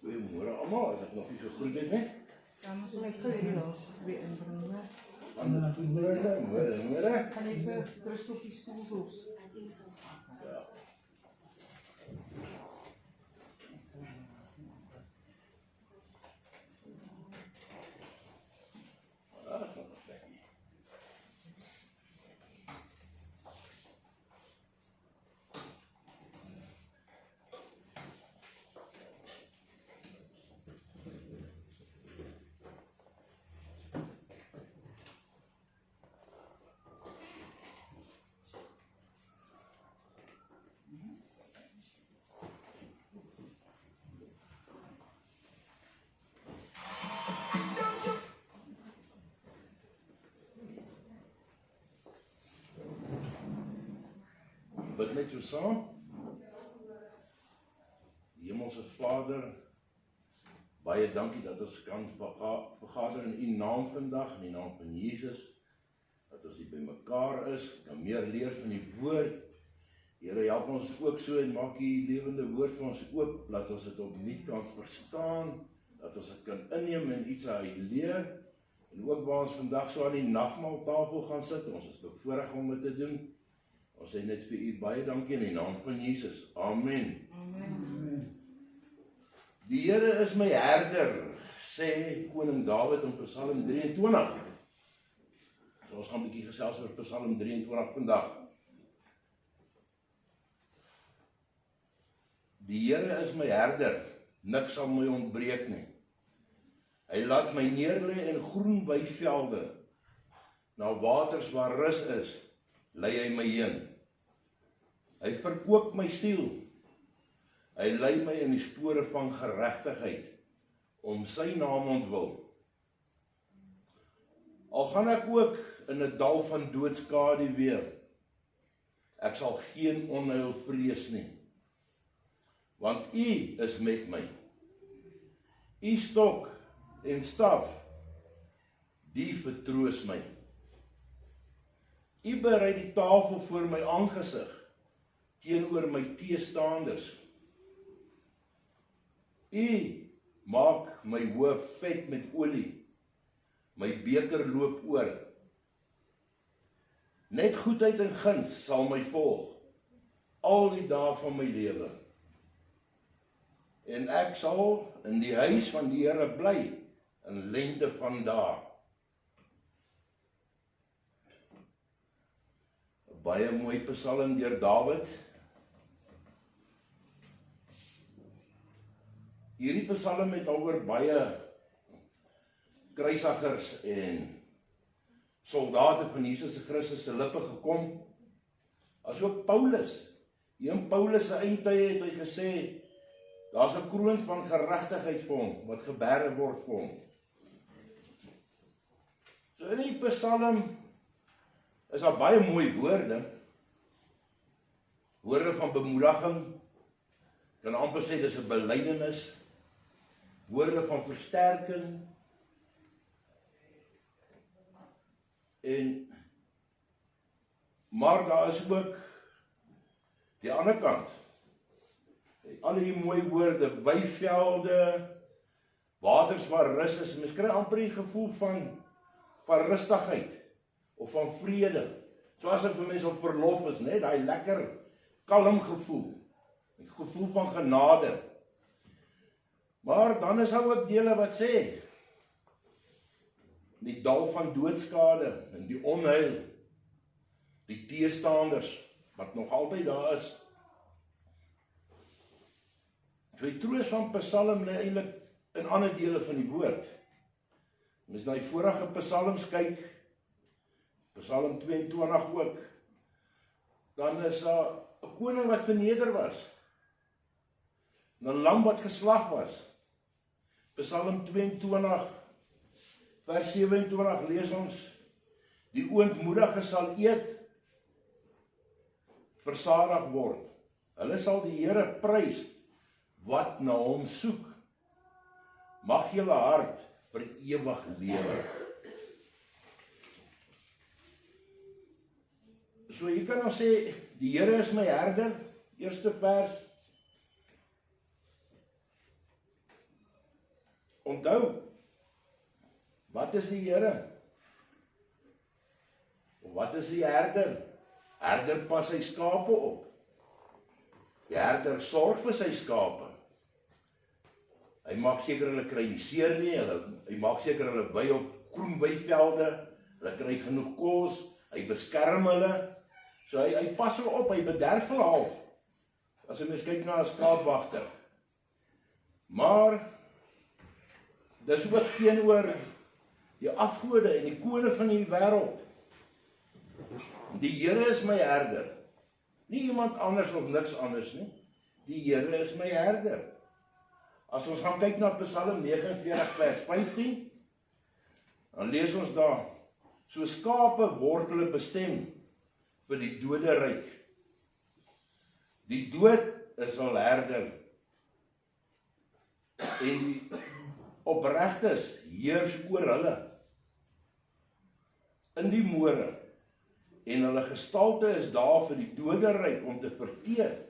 Goeiemôre almal, as ek nog nie gegroet het nie. Dan moet ek gou hierdie laaste twee inbring, né? Môre. Kan jy vir Christo op die stoel los? Ja. Bid net jou saam. Hemelse Vader, baie dankie dat ons kan vergader in U naam vandag, in die naam van Jesus, dat ons hier by mekaar is, kan meer leer van die woord. Here, help ons ook so en maak U lewende woord vir ons oop, dat ons dit opnuut kan verstaan, dat ons dit kan inneem en iets uit leer, en ook waar ons vandag so aan die nagmaaltafel gaan sit, ons is bevoorreg om dit te doen. Ons sê net vir U baie dankie in die naam van Jesus. Amen. Amen. Die Here is my herder, sê koning Dawid in Psalm 23. So ons gaan 'n bietjie gesels oor Psalm 23 vandag. Die Here is my herder, niks sal my ontbreek nie. Hy laat my neerlê in groen weivelde, na waters waar rus is, lei hy my heen. Hy verkoop my siel. Hy lei my in die spore van geregtigheid, om sy naam ontwil. Al gaan ek ook in 'n dal van doodskaduwee, ek sal geen onheil vrees nie, want U is met my. U stok en staf, die vertroos my. U berei die tafel voor my aangesig, teenoor my teestanders. U maak my hoof vet met olie, my beker loop oor. Net goedheid en guns sal my volg, al die dae van my lewe. En ek sal in die huis van die Here bly, in lengte van dae. Baie mooi psalm deur Dawid. Hierdie psalm het oor baie kruisigers en soldate van Jesus Christus se lippe gekom. Asook Paulus. Hier in Paulus se eindtye het hy gesê, daar's 'n kroon van geregtigheid vir hom, wat geberg word vir hom. So in die psalm is daar baie mooi woorde. Woorde van bemoediging, kan amper sê dis 'n belydenis. Woorde van versterking. Maar daar is ook die ander kant. Al die mooi woorde, weivelde, waters waar rus is. Mens kry amper die gevoel van rustigheid of van vrede. Soos as 'n mens op verlof is, net daai lekker kalm gevoel. 'n Gevoel van genade. Maar dan is daar ook dele wat sê, die dal van doodskade en die onheil, die teestanders, wat nog altyd daar is. Die troos van Psalm lê eintlik in ander dele van die woord. As jy na die vorige psalms kyk, Psalm 22 ook, dan is daar 'n koning wat verneder was, 'n lam wat geslag was. Psalm 22 vers 27 lees ons, die ootmoedige sal eet, versadig word. Hulle sal die Here prys, wat na hom soek. Mag julle hart vir ewig lewe. So jy kan nou sê, die Here is my herder, eerste vers. Onthou, wat is die Here? Of wat is die herder? Herder pas sy skape op. Die herder sorg vir sy skape. Hy maak seker hulle kry nie seer nie, hy maak seker hulle bly op groen weivelde, hulle kry genoeg kos, hy beskerm hulle, so hy pas hulle op, hy bederf hulle half, as jy mens kyk na 'n skaapwagter. Maar, dis ook teenoor die afgode en die kone van die wêreld. Die Here is my herder, nie iemand anders of niks anders nie, die Here is my herder. As ons gaan kyk na Psalm 49 vers 15, dan lees ons daar, so skape word hulle bestem vir die doderyk. Die dood is hul herder, en die opregtes heers oor hulle, in die môre, en hulle gestalte is daar vir die doderyk om te verteer,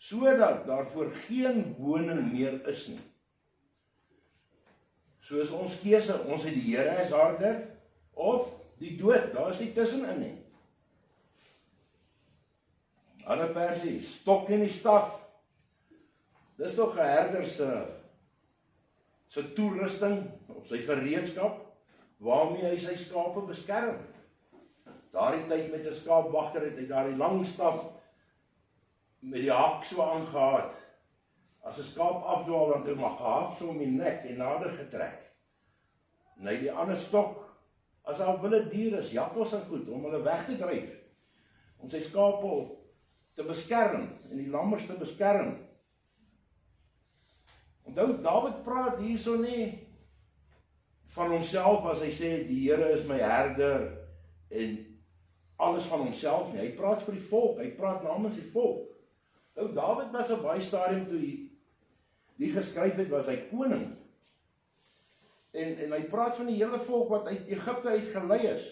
sodat daarvoor geen woning meer is nie. So is ons keuse, ons het die Here as herder, of die dood, daar is nie tussenin nie. Ander versie, stok en die staf, dis toch 'n herder se toerusting, of sy gereedskap, waarmee hy sy skape beskerm. Daardie tyd met 'n skaapwagter het hy daardie lang staf met die haak so aangehaad. As 'n skaap afdwaal, dan het hy maar gehaak so om die nek en nader getrek. En hy die ander stok, as daar wilde diere is, jakkals en goed, om hulle weg te dryf, om sy skape te beskerm, en die lammers te beskerm. Onthou, Dawid praat hierso nie van homself as hy sê, die Here is my herder, en alles van homself nie. Hy praat vir die volk, hy praat namens die volk. Nou, Dawid was op baie stadium toe die geskryf het, was hy koning. En hy praat van die hele volk wat uit Egipte uitgelei is.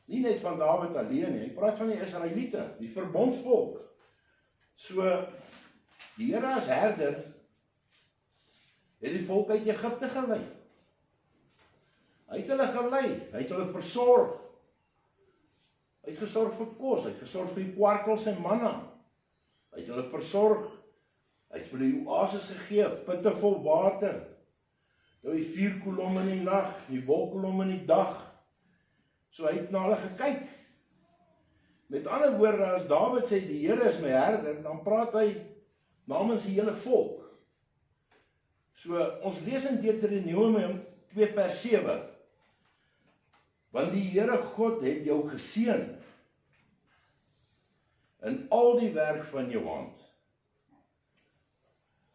Nie net van Dawid alleen nie, hy praat van die Israeliete, die verbondsvolk. So, die Here as herder, het die volk uit Egipte gelei. Hy het hulle gelei, hy het hulle versorg. Hy het gesorg vir kos, hy het gesorg vir die kwartels en manna. Hy het hulle versorg, hy het vir die oases gegee, putte vol water. Nou die vuurkolom in die nag, die wolkkolom in die dag. So hy het na hulle gekyk. Met ander woorde, as Dawid sê, die Here is my herder, dan praat hy namens die hele volk. So, ons lees in Deuteronomium 2 vers 7. Want die Here God het jou geseën in al die werk van jou hand.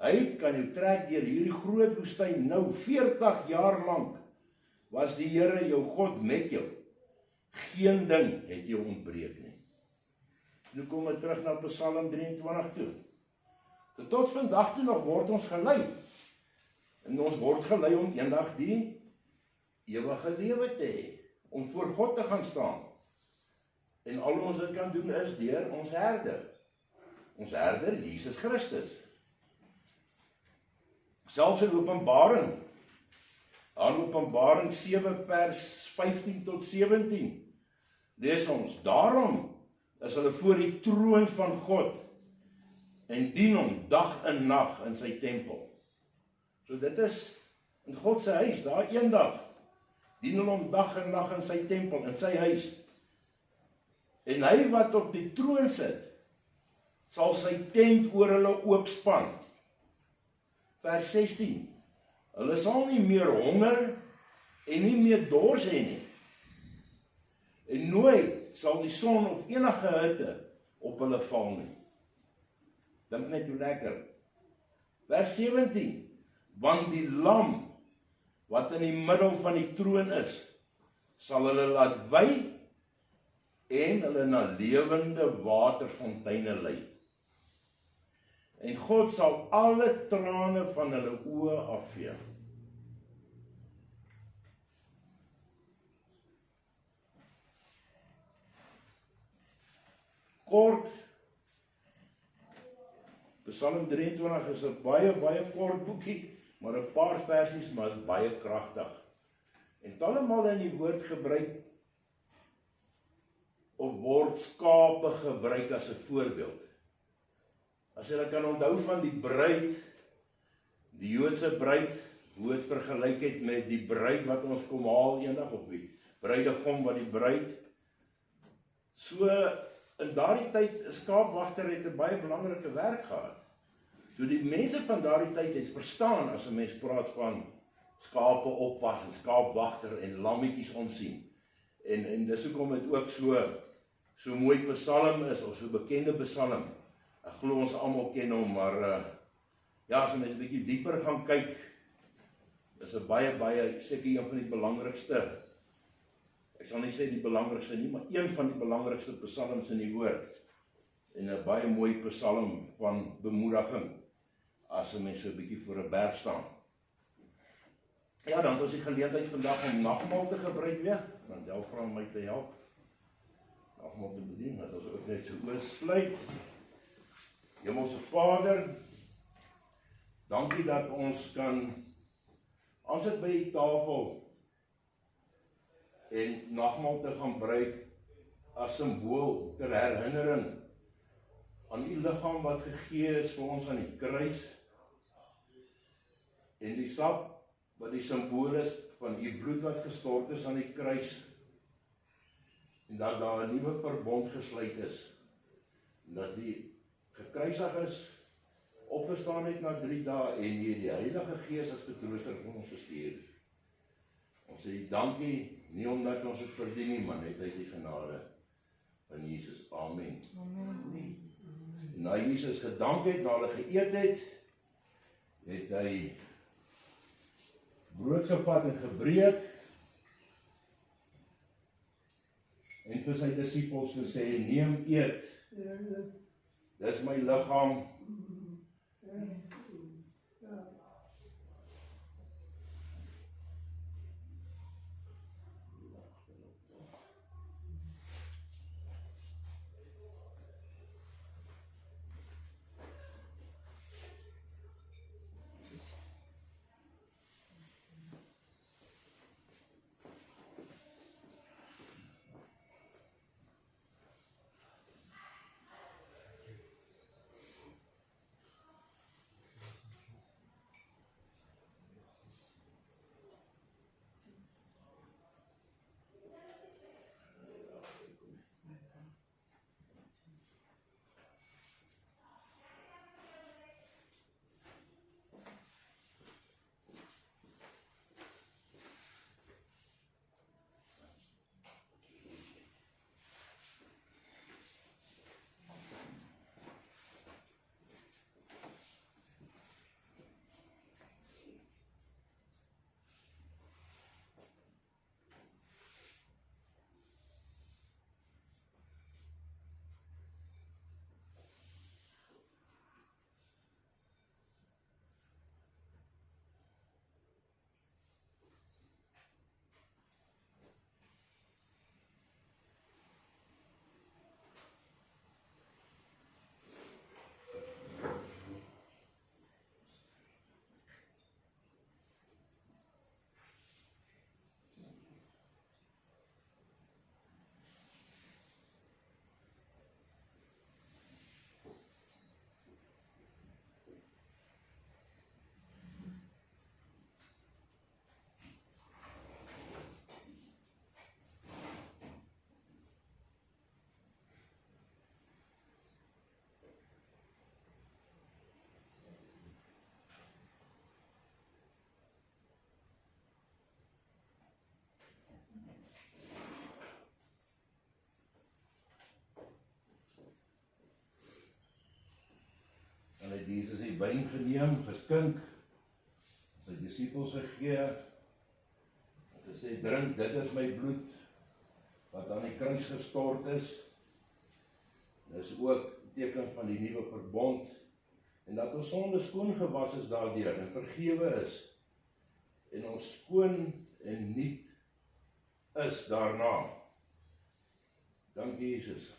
Hy kan jou trek deur hierdie groot woestyn nou 40 jaar lank was die Here jou God met jou. Geen ding het jou ontbreek nie. Nu kom ons terug na Psalm 23 toe. Tot vandag toe nog word ons gelei. En ons word gelei om eendag die ewige lewe te hê, om voor God te gaan staan. En al ons dit kan doen is deur ons herder. Ons herder, Jesus Christus. Selfs in Openbaring, aan Openbaring 7 vers 15 tot 17, lees ons, daarom is hulle voor die troon van God en dien hom dag en nag in sy tempel. So dit is in God se huis, daar eendag, dien hulle hom dag en nag in sy tempel, in sy huis. En hy wat op die troon sit, sal sy tent oor hulle oopspan. Vers 16, hulle sal nie meer honger en nie meer dors hê nie. En nooit sal die son of enige hitte op hulle val nie. Dink net hoe lekker. Vers 17, want die lam wat in die middel van die troon is, sal hulle laat wy en hulle na lewende waterfonteine lei. En God sal alle trane van hulle oë afvee. kort. Psalm 23 is 'n baie kort boekie, maar 'n paar versies, maar is baie kragtig. En talemaal in die woord gebruik, of word skape gebruik as 'n voorbeeld. As jy kan onthou van die bruid, die Joodse bruid, hoe het vergelyk het met die bruid wat ons kom haal eendag, of die bruidegom wat die bruid. So, in daardie tyd, 'n skaapwagter het 'n baie belangrike werk gehad. So die mense van daardie tyd het verstaan, as 'n mens praat van skape oppas, en skaapwagter, en lammetjies omsien. En dis hoekom dit ook so mooi psalm is, of so bekende psalm. Ek glo ons almal ken hom, maar ja, as 'n mens 'n bietjie dieper gaan kyk, is 'n baie, seker een van die belangrikste, ek sal nie sê die belangrikste nie, maar een van die belangrikste psalms in die woord, en 'n baie mooi psalm van bemoediging, as 'n mens so 'n bietjie voor 'n berg staan. Ja, dan het ons die geleentheid vandag om nagmaal te gebruik weer, want jy vra my te help, nagmaal te bedien, dat ons ook net so oorsluit. Hemelse Vader, dankie dat ons kan aansit by die tafel en nagmaal te gaan gebruik as simbool ter herinnering aan u liggaam wat gegee is vir ons aan die kruis, en die sap wat die simbool is van u bloed wat gestort is aan die kruis, en dat daar 'n nuwe verbond gesluit is, en dat die gekruisig is, opgestaan het na 3 dae, en jy die Heilige Gees as getrooster vir ons gestuur. Ons sê dankie, nie omdat ons het verdien nie, maar net uit die genade van Jesus. Amen. Amen. En na Jesus gedank het, na hulle geëet het, het hy brood gevat en gebreek, en vir sy disippels gesê, neem, eet, dis my liggaam, en het Jesus die wyn geneem, geskink, sy disippels gegee, en gesê, drink, dit is my bloed, wat aan die kruis gestort is, dis ook teken van die nuwe verbond, en dat ons sonde skoon gewas is daardeur, en vergewe is, en ons skoon en nuut is daarna. Dankie Jesus.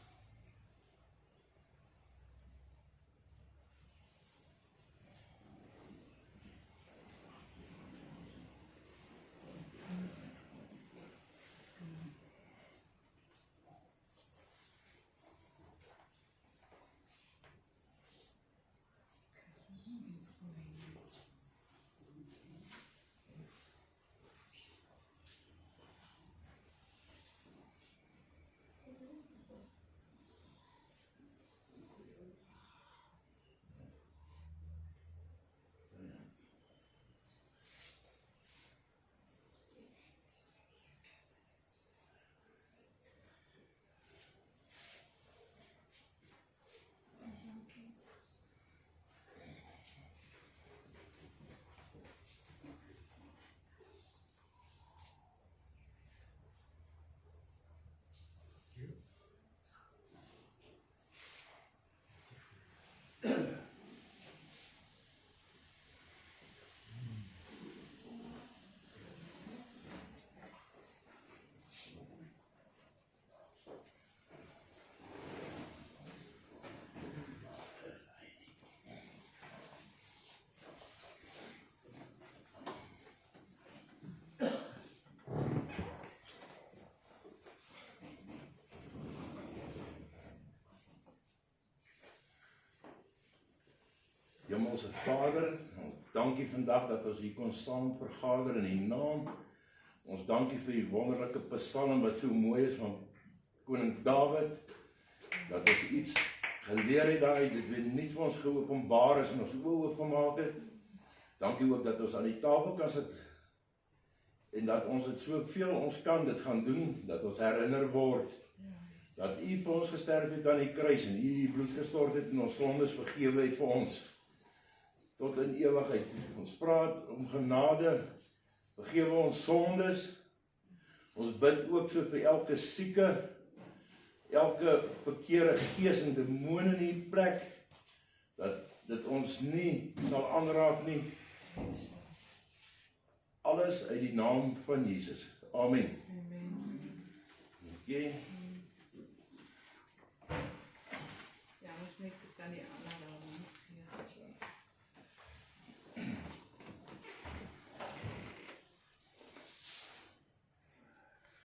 Hemelse Vader, ons dankie vandag dat ons hier kon saam vergader in die naam. Ons dankie vir die wonderlike psalm wat so mooi is van koning Dawid, dat ons iets geleer het daar, dit weer nie vir ons geopenbaar is en ons oë oopgemaak het. Dankie ook dat ons aan die tafel kan sit en dat ons het soveel ons kan dit gaan doen, dat ons herinner word dat U vir ons gesterf het aan die kruis en U bloed gestort het en ons sondes vergewe het vir ons tot in ewigheid. Ons praat om genade, vergewe ons sondes. Ons bid ook so vir elke sieke, elke verkeerde gees en demone in die plek, dat dit ons nie sal aanraak nie. Alles uit die naam van Jesus. Amen. Amen. Okay.